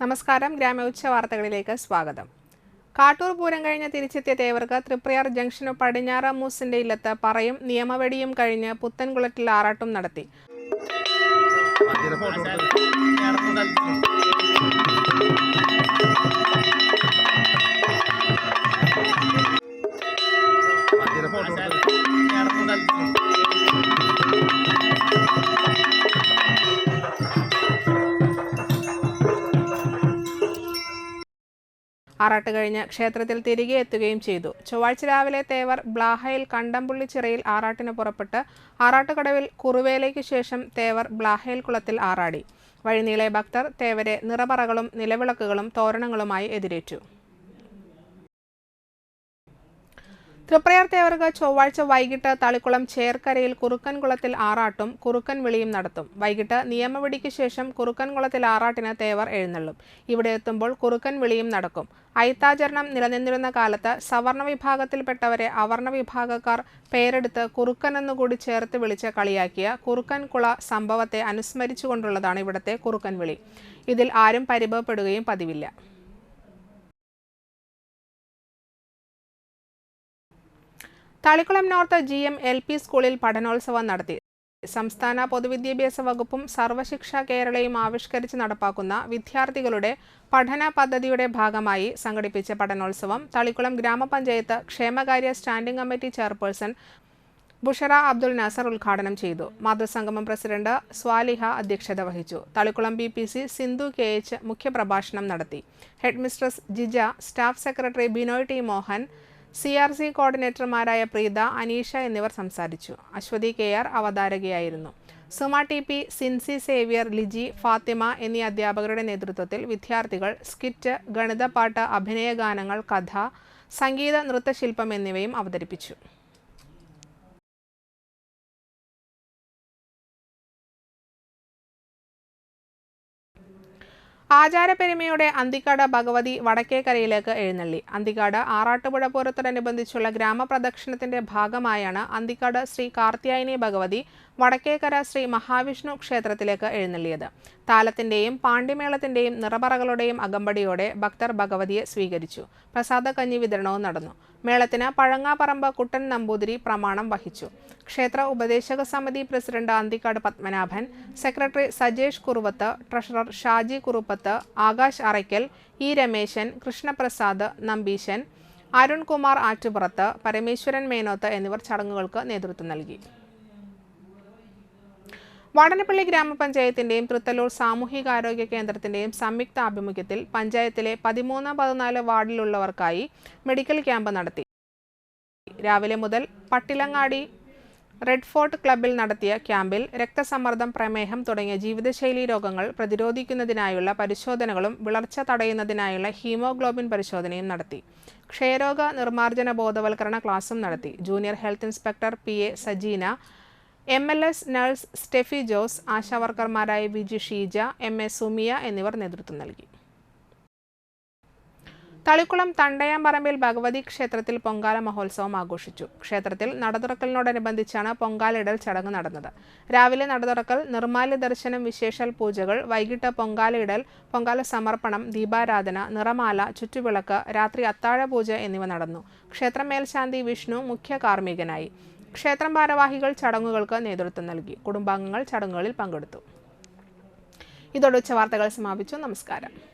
നമസ്കാരം. ഗ്രാമോച്ച വാർത്തകളിലേക്ക് സ്വാഗതം. കാട്ടൂർ പൂരം കഴിഞ്ഞ് തിരിച്ചെത്തിയ തേവർക്ക് തൃപ്രയാർ ജംഗ്ഷനു പടിഞ്ഞാറ് മൂസിന്റെ ഇല്ലത്ത് പറയും നിയമവെടിയും കഴിഞ്ഞ് പുത്തൻകുളത്തിൽ ആറാട്ടും നടത്തി. ആറാട്ട് കഴിഞ്ഞ് ക്ഷേത്രത്തിൽ തിരികെ എത്തുകയും ചെയ്തു. ചൊവ്വാഴ്ച രാവിലെ തേവർ ബ്ലാഹയിൽ കണ്ടംപുള്ളി ചിറയിൽ ആറാട്ടിന് പുറപ്പെട്ട് ആറാട്ടുകടവിൽ കുറുവേലയ്ക്ക് ശേഷം തേവർ ബ്ലാഹയിൽ കുളത്തിൽ ആറാടി. വഴിനീളെ ഭക്തർ തേവരെ നിറപറകളും നിലവിളക്കുകളും തോരണങ്ങളുമായി എതിരേറ്റു. തൃപ്രയാർ തേവർക്ക് ചൊവ്വാഴ്ച വൈകിട്ട് തളിക്കുളം ചേർക്കരയിൽ കുറുക്കൻകുളത്തിൽ ആറാട്ടും കുറുക്കൻ വിളിയും നടത്തും. വൈകിട്ട് നിയമവെടിക്ക് ശേഷം കുറുക്കൻകുളത്തിൽ ആറാട്ടിന് തേവർ എഴുന്നള്ളും. ഇവിടെ എത്തുമ്പോൾ കുറുക്കൻ വിളിയും നടക്കും. അയിത്താചരണം നിലനിന്നിരുന്ന കാലത്ത് സവർണ വിഭാഗത്തിൽപ്പെട്ടവരെ അവർണ വിഭാഗക്കാർ പേരെടുത്ത് കുറുക്കനെന്നുകൂടി ചേർത്ത് വിളിച്ച് കളിയാക്കിയ കുറുക്കൻകുള സംഭവത്തെ അനുസ്മരിച്ചുകൊണ്ടുള്ളതാണ് ഇവിടത്തെ കുറുക്കൻ വിളി. ഇതിൽ ആരും പരിഭവപ്പെടുകയും പതിവില്ല. തളിക്കുളം നോർത്ത് GM LP സ്കൂളിൽ പഠനോത്സവം നടത്തി. സംസ്ഥാന പൊതുവിദ്യാഭ്യാസ വകുപ്പും സർവശിക്ഷ കേരളയും ആവിഷ്കരിച്ച് നടപ്പാക്കുന്ന വിദ്യാർത്ഥികളുടെ പഠന പദ്ധതിയുടെ ഭാഗമായി സംഘടിപ്പിച്ച പഠനോത്സവം തളിക്കുളം ഗ്രാമപഞ്ചായത്ത് ക്ഷേമകാര്യ standing committee chairperson Bushara Abdul Nasar ഉദ്ഘാടനം ചെയ്തു. മാതൃസംഗമം പ്രസിഡന്റ് സ്വാലിഹ അധ്യക്ഷത വഹിച്ചു. തളിക്കുളം BPC സിന്ധു KH മുഖ്യപ്രഭാഷണം നടത്തി. Head mistress Jija, staff secretary Binoy T Mohan, CRC കോർഡിനേറ്റർമാരായ പ്രീത, അനീഷ എന്നിവർ സംസാരിച്ചു. അശ്വതി KR അവതാരകയായിരുന്നു. സുമ TP, സിൻസി സേവ്യർ, ലിജി, ഫാത്തിമ എന്നീ അധ്യാപകരുടെ നേതൃത്വത്തിൽ വിദ്യാർത്ഥികൾ സ്കിറ്റ്, ഗണിതപ്പാട്ട്, അഭിനയഗാനങ്ങൾ, കഥ, സംഗീത, നൃത്തശില്പം എന്നിവയും അവതരിപ്പിച്ചു. ആചാരപ്പെരുമയോടെ അന്തിക്കാട് ഭഗവതി വടക്കേക്കരയിലേക്ക് എഴുന്നള്ളി. അന്തിക്കാട് ആറാട്ടുപുഴ പൂരത്തോടനുബന്ധിച്ചുള്ള ഗ്രാമപ്രദക്ഷിണത്തിന്റെ ഭാഗമായാണ് അന്തിക്കാട് ശ്രീ കാർത്യായനി ഭഗവതി വടക്കേക്കര ശ്രീ മഹാവിഷ്ണു ക്ഷേത്രത്തിലേക്ക് എഴുന്നള്ളിയത്. താലത്തിന്റെയും പാണ്ഡിമേളത്തിന്റെയും നിറപറകളുടെയും അകമ്പടിയോടെ ഭക്തർ ഭഗവതിയെ സ്വീകരിച്ചു. പ്രസാദ കഞ്ഞി വിതരണവും നടന്നു. മേളത്തിന് പഴങ്ങാപ്പറമ്പ് കുട്ടൻ നമ്പൂതിരി പ്രമാണം വഹിച്ചു. ക്ഷേത്ര ഉപദേശക സമിതി president Anthikad Padmanabhan, secretary Sajesh Kuruvath, treasurer Shaji Kuruppath, Akash Arackal, E Rameshan, Krishnaprasad Nambeesan, Arunkumar Attupurath, Parameswaran Menoth എന്നിവർ ചടങ്ങുകൾക്ക് നേതൃത്വം നൽകി. വാടനപ്പള്ളി ഗ്രാമപഞ്ചായത്തിന്റെയും തൃത്തല്ലൂർ സാമൂഹികാരോഗ്യ കേന്ദ്രത്തിന്റെയും സംയുക്ത ആഭിമുഖ്യത്തിൽ പഞ്ചായത്തിലെ 13, 14 വാർഡിലുള്ളവർക്കായി മെഡിക്കൽ ക്യാമ്പ് നടത്തി. രാവിലെ മുതൽ പട്ടിലങ്ങാടി റെഡ് ഫോർട്ട് ക്ലബ്ബിൽ നടത്തിയ ക്യാമ്പിൽ രക്തസമ്മർദ്ദം, പ്രമേഹം തുടങ്ങിയ ജീവിതശൈലീ രോഗങ്ങൾ പ്രതിരോധിക്കുന്നതിനായുള്ള പരിശോധനകളും വിളർച്ച തടയുന്നതിനായുള്ള ഹീമോഗ്ലോബിൻ പരിശോധനയും നടത്തി. ക്ഷയരോഗ നിർമ്മാർജ്ജന ബോധവൽക്കരണ ക്ലാസും നടത്തി. Junior health inspector PA Sajeena, MLS nurse Steffi Jose, ആശാവർക്കർമാരായ VG ഷീജ, MA സുമിയ എന്നിവർ നേതൃത്വം നൽകി. തളിക്കുളം തണ്ടയാമ്പറമ്പിൽ ഭഗവതി ക്ഷേത്രത്തിൽ പൊങ്കാല മഹോത്സവം ആഘോഷിച്ചു. ക്ഷേത്രത്തിൽ നടതുറക്കലിനോടനുബന്ധിച്ചാണ് പൊങ്കാലയിടൽ ചടങ്ങ് നടന്നത്. രാവിലെ നടതുറക്കൽ, നിർമ്മാല്യ ദർശനം, വിശേഷാൽ പൂജകൾ, വൈകിട്ട് പൊങ്കാലയിടൽ, പൊങ്കാല സമർപ്പണം, ദീപാരാധന, നിറമാല, ചുറ്റുവിളക്ക്, രാത്രി അത്താഴ പൂജ എന്നിവ നടന്നു. ക്ഷേത്ര മേൽശാന്തി വിഷ്ണു മുഖ്യ കാർമ്മികനായി. ക്ഷേത്രം ഭാരവാഹികൾ ചടങ്ങുകൾക്ക് നേതൃത്വം നൽകി. കുടുംബാംഗങ്ങൾ ചടങ്ങുകളിൽ പങ്കെടുത്തു. ഇതോടെ ഉച്ചവാർത്തകൾ സമാപിച്ചു. നമസ്കാരം.